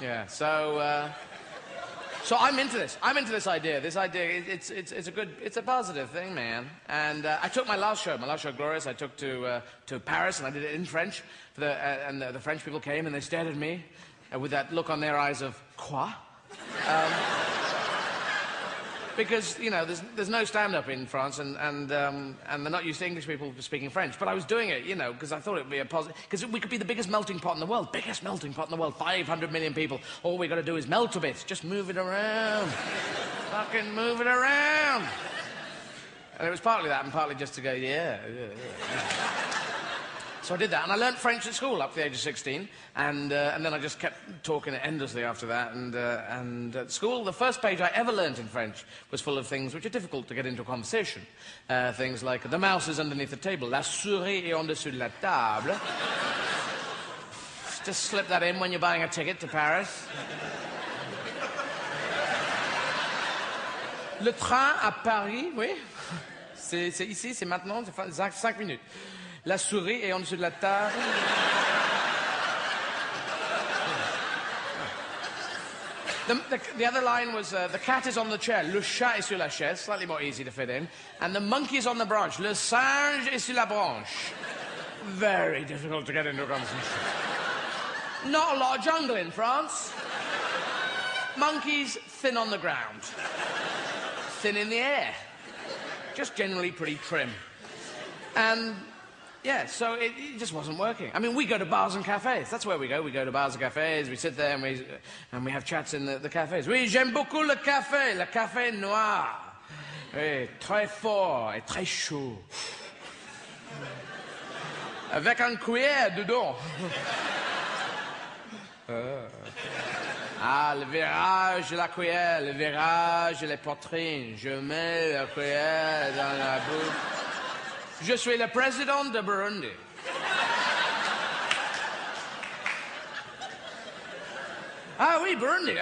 Yeah, so I'm into this. I'm into this idea. This idea, it's a positive thing, man. And I took my last show, Glorious, I took to Paris, and I did it in French. And the French people came, and they stared at me with that look on their eyes of, quoi? Because, you know, there's no stand-up in France, and they're not used to English people speaking French. But I was doing it, you know, because I thought it would be a positive... Because we could be the biggest melting pot in the world. Biggest melting pot in the world. 500 million people. All we got to do is melt a bit. Just move it around. Fucking move it around. And it was partly that, and partly just to go, yeah. So I did that, and I learnt French at school up to the age of 16, and then I just kept talking endlessly after that, and at school, the first page I ever learnt in French was full of things which are difficult to get into a conversation. Things like, the mouse is underneath the table, la souris est en dessous de la table. Just slip that in when you're buying a ticket to Paris. Le train à Paris, oui. C'est ici, c'est maintenant, c'est 5 minutes. La souris est en dessous de la table. The other line was, the cat is on the chair, le chat est sur la chaise, slightly more easy to fit in, and the monkey is on the branch, le singe est sur la branche. Very difficult to get into a conversation. Not a lot of jungle in France. Monkeys, thin on the ground. Thin in the air. Just generally pretty trim. And... yeah, so it just wasn't working. I mean, we go to bars and cafes. That's where we go. We go to bars and cafes. We sit there and we have chats in the cafes. Oui, j'aime beaucoup le café noir. Oui, très fort et très chaud. Avec un cuillère dedans. Ah, le virage de la cuillère, le virage de la poitrine. Je mets la cuillère dans la bouche. Je suis le président de Burundi. Ah oui, Burundi,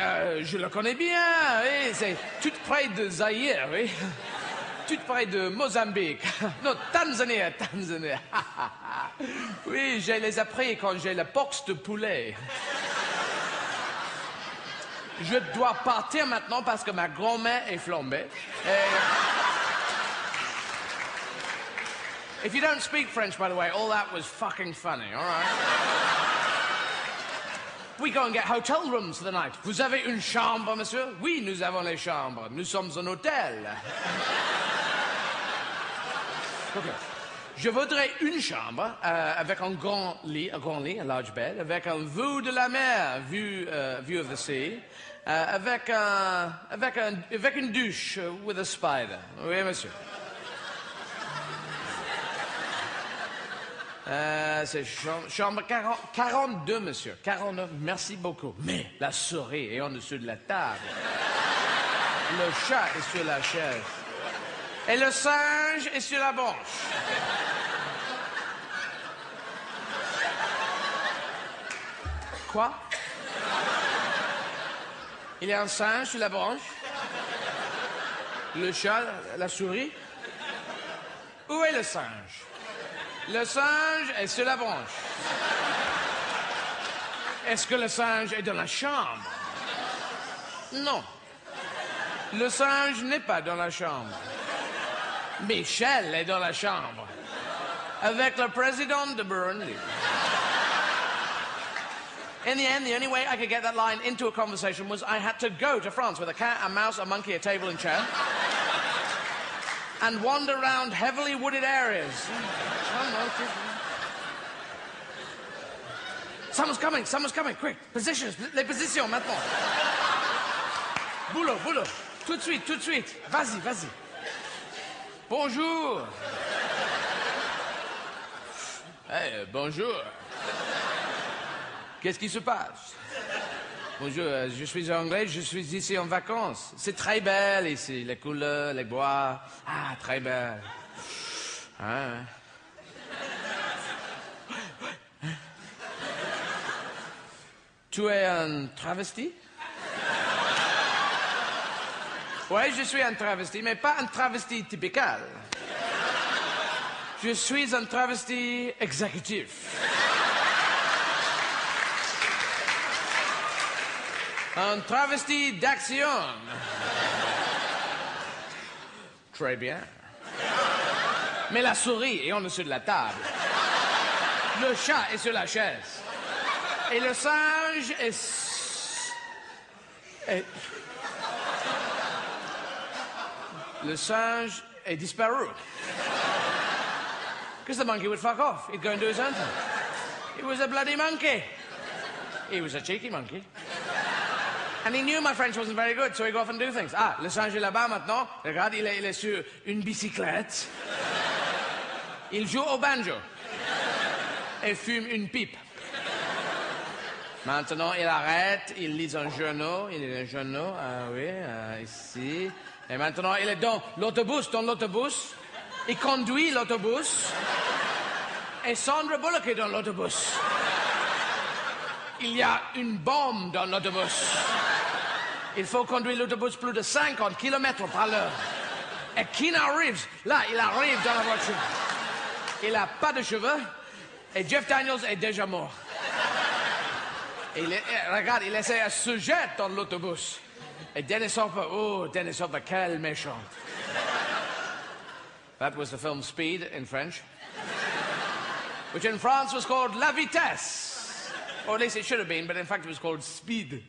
je le connais bien, oui, c'est tout près de Zaïre, oui. Tout près de Mozambique. Non, Tanzanie. Oui, je les ai appris quand j'ai la boxe de poulet. Je dois partir maintenant parce que ma grand-mère est flambée. If you don't speak French, by the way, all that was fucking funny, all right? We go and get hotel rooms for the night. Vous avez une chambre, monsieur? Oui, nous avons les chambres. Nous sommes un hôtel. Okay. Je voudrais une chambre avec un grand lit, a large bed, avec un vue de la mer, view of the sea, avec une douche with a spider. Oui, monsieur. C'est chambre 42, monsieur. 49, merci beaucoup. Mais la souris est en dessous de la table. Le chat est sur la chaise. Et le singe est sur la branche. Quoi? Il y a un singe sur la branche? Le chat, la souris? Où est le singe? Le singe est sur la branche. Est-ce que le singe est dans la chambre? Non. Le singe n'est pas dans la chambre. Michel est dans la chambre. Avec le président de Burundi. In the end, the only way I could get that line into a conversation was I had to go to France with a cat, a mouse, a monkey, a table and chair. And wander around heavily wooded areas. Someone's coming, quick. Positions, les positions, maintenant. Boulot. Tout de suite. Vas-y. Bonjour. Hey, bonjour. Qu'est-ce qui se passe? Bonjour, je suis anglais, je suis ici en vacances. C'est très belle ici, les couleurs, les bois. Ah, très belle. Ah. Tu es un travesti? Oui, je suis un travesti, mais pas un travesti typical. Je suis un travesti exécutif. Un travesti d'action. Très bien. Mais la souris est en dessous de la table. Le chat est sur la chaise. Et le singe est... Le singe est disparu. Because the monkey would fuck off. He'd go and do his own thing. He was a bloody monkey. He was a cheeky monkey. And he knew my French wasn't very good, so he'd go off and do things. Ah, le singe est là-bas maintenant. Regarde, il est sur une bicyclette. Il joue au banjo. Et fume une pipe. Maintenant, il arrête, il lit un journal. Il lit un journal, ah oui, ici. Et maintenant, il est dans l'autobus. Il conduit l'autobus. Et Sandra Bullock est dans l'autobus. Il y a une bombe dans l'autobus. Il faut conduire l'autobus plus de 50 km par l'heure. Et Keanu Reeves, là, il arrive dans la voiture. Il n'a pas de cheveux. Et Jeff Daniels est déjà mort. Et regarde, il essaie à se jeter dans l'autobus. Et Dennis Hopper, quel méchant. That was the film Speed in French, which in France was called La Vitesse. Or at least it should have been, but in fact it was called Speed.